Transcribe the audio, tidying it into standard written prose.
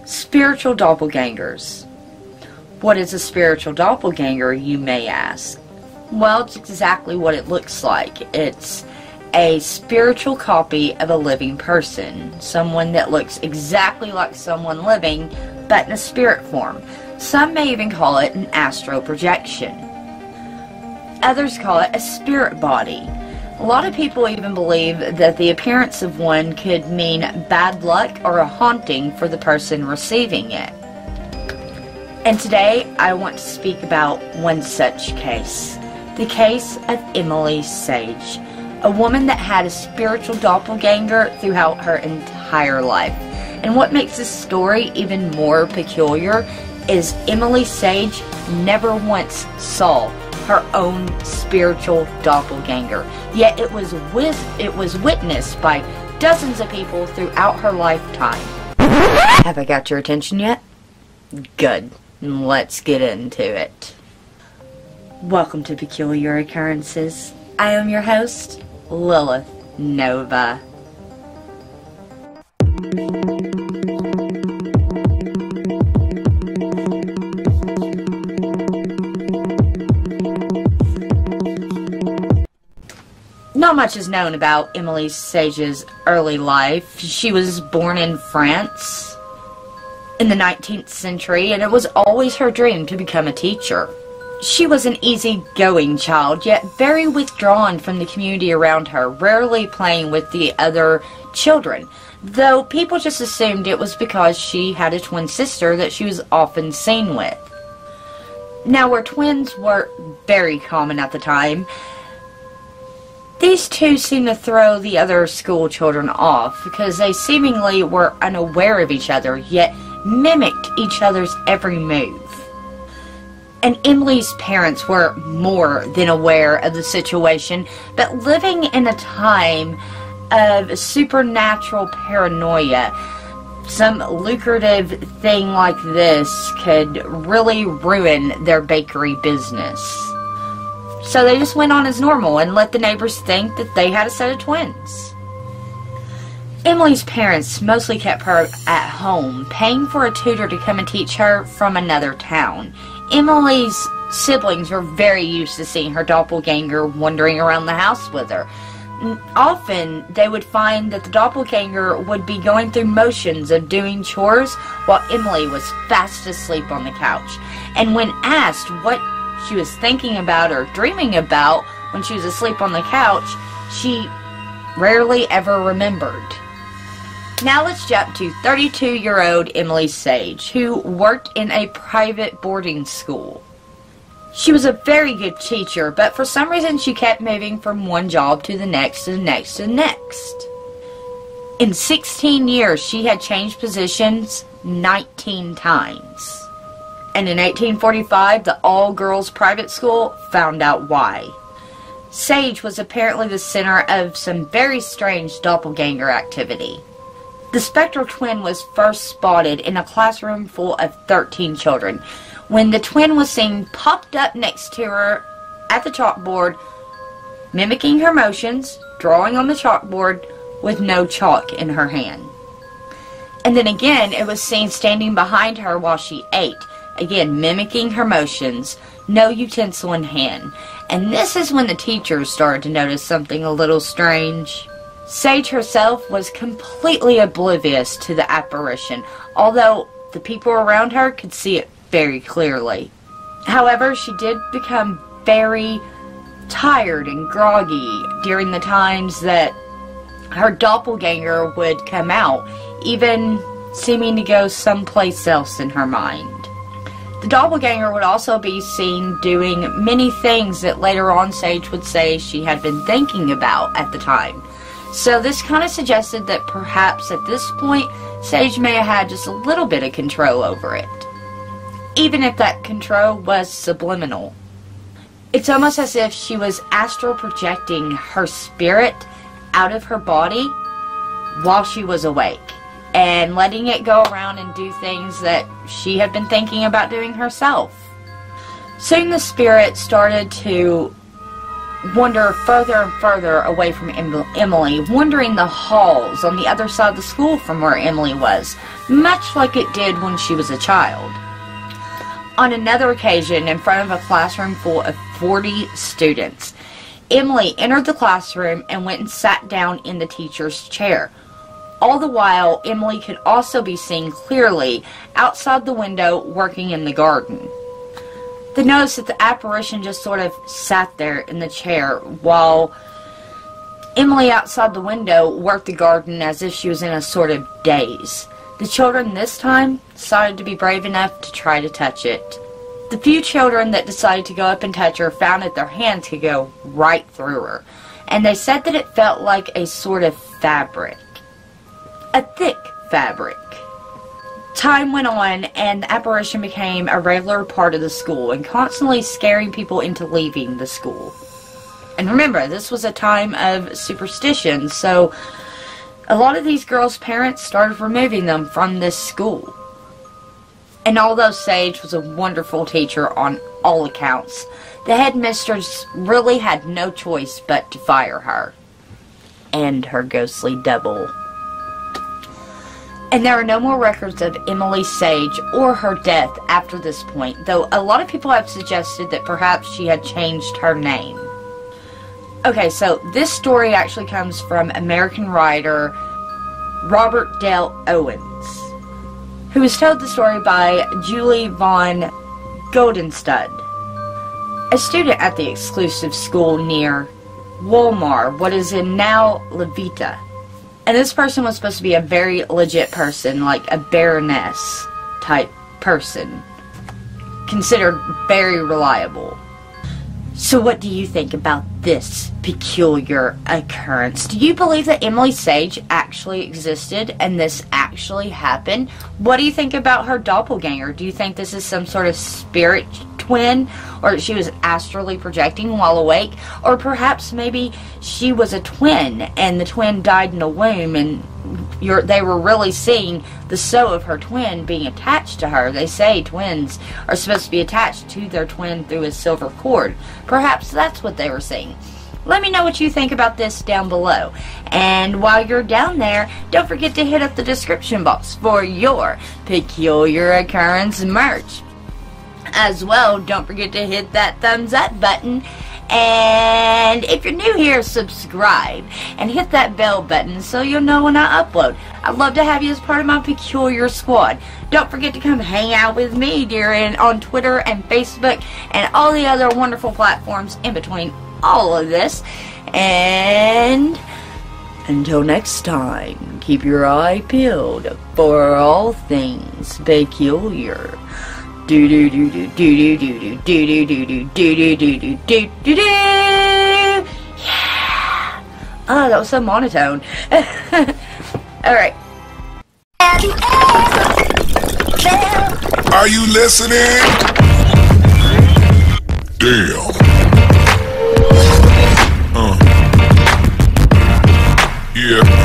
Spiritual doppelgangers. What is a spiritual doppelganger, you may ask? Well, it's exactly what it looks like. It's a spiritual copy of a living person. Someone that looks exactly like someone living, but in a spirit form. Some may even call it an astral projection. Others call it a spirit body. A lot of people even believe that the appearance of one could mean bad luck or a haunting for the person receiving it. And today, I want to speak about one such case. The case of Emily Sage, a woman that had a spiritual doppelganger throughout her entire life. And what makes this story even more peculiar is Emily Sage never once saw her own spiritual doppelganger. Yet it was witnessed by dozens of people throughout her lifetime. Have I got your attention yet? Good. Let's get into it. Welcome to Peculiar Occurrences. I am your host, Lilith Nova. Not much is known about Emily Sage's early life. She was born in France in the 19th century, and it was always her dream to become a teacher. She was an easygoing child, yet very withdrawn from the community around her, rarely playing with the other children, though people just assumed it was because she had a twin sister that she was often seen with. Now, where twins were very common at the time, these two seemed to throw the other school children off because they seemingly were unaware of each other, yet mimicked each other's every move. And Emily's parents were more than aware of the situation, but living in a time of supernatural paranoia, some lucrative thing like this could really ruin their bakery business. So they just went on as normal and let the neighbors think that they had a set of twins. Emily's parents mostly kept her at home, paying for a tutor to come and teach her from another town. Emily's siblings were very used to seeing her doppelganger wandering around the house with her. Often, they would find that the doppelganger would be going through motions of doing chores while Emily was fast asleep on the couch. And when asked what she was thinking about or dreaming about when she was asleep on the couch, she rarely ever remembered. Now let's jump to 32-year-old Emily Sage, who worked in a private boarding school. She was a very good teacher, but for some reason she kept moving from one job to the next, to the next, to the next. In 16 years, she had changed positions 19 times. And in 1845, the all-girls private school found out why. Sage was apparently the center of some very strange doppelganger activity. The spectral twin was first spotted in a classroom full of 13 children, when the twin was seen popped up next to her at the chalkboard, mimicking her motions, drawing on the chalkboard with no chalk in her hand. And then again, it was seen standing behind her while she ate, again mimicking her motions, no utensil in hand. And this is when the teachers started to notice something a little strange. Sage herself was completely oblivious to the apparition, although the people around her could see it very clearly. However, she did become very tired and groggy during the times that her doppelganger would come out, even seeming to go someplace else in her mind. The doppelganger would also be seen doing many things that later on Sage would say she had been thinking about at the time. So this kind of suggested that perhaps at this point, Sage may have had just a little bit of control over it. Even if that control was subliminal. It's almost as if she was astral projecting her spirit out of her body while she was awake, and letting it go around and do things that she had been thinking about doing herself. Soon the spirit started to wander further and further away from Emily, wandering the halls on the other side of the school from where Emily was, much like it did when she was a child. On another occasion, in front of a classroom full of 40 students, Emily entered the classroom and went and sat down in the teacher's chair. All the while, Emily could also be seen clearly outside the window working in the garden. They noticed that the apparition just sort of sat there in the chair while Emily outside the window worked the garden as if she was in a sort of daze. The children this time decided to be brave enough to try to touch it. The few children that decided to go up and touch her found that their hands could go right through her, and they said that it felt like a sort of fabric. A thick fabric. Time went on, and the apparition became a regular part of the school and constantly scaring people into leaving the school. And remember, this was a time of superstition, so a lot of these girls' parents started removing them from this school. And although Sage was a wonderful teacher on all accounts, the headmistress really had no choice but to fire her. And her ghostly double. And there are no more records of Emily Sage or her death after this point, though a lot of people have suggested that perhaps she had changed her name. Okay, so this story actually comes from American writer Robert Dale Owens, who was told the story by Julie Von Goldenstud, a student at the exclusive school near Wolmar, what is in now Levita. And this person was supposed to be a very legit person, like a baroness type person, considered very reliable. So what do you think about this peculiar occurrence? Do you believe that Emily Sage actually existed and this actually happened? What do you think about her doppelganger? Do you think this is some sort of spirit twin, or she was astrally projecting while awake? Or perhaps maybe she was a twin and the twin died in the womb and they were really seeing the soul of her twin being attached to her. They say twins are supposed to be attached to their twin through a silver cord. Perhaps that's what they were seeing. Let me know what you think about this down below. And while you're down there, don't forget to hit up the description box for your Peculiar Occurrence merch. As well, don't forget to hit that thumbs up button. And if you're new here, subscribe and hit that bell button so you'll know when I upload. I'd love to have you as part of my Peculiar Squad. Don't forget to come hang out with me on Twitter and Facebook and all the other wonderful platforms in between all of this. And until next time, keep your eye peeled for all things peculiar. Do do do do do do do do do do do do do do do do do. Yeah. Oh, that was so monotone. All right. Are you listening? Damn. Yeah.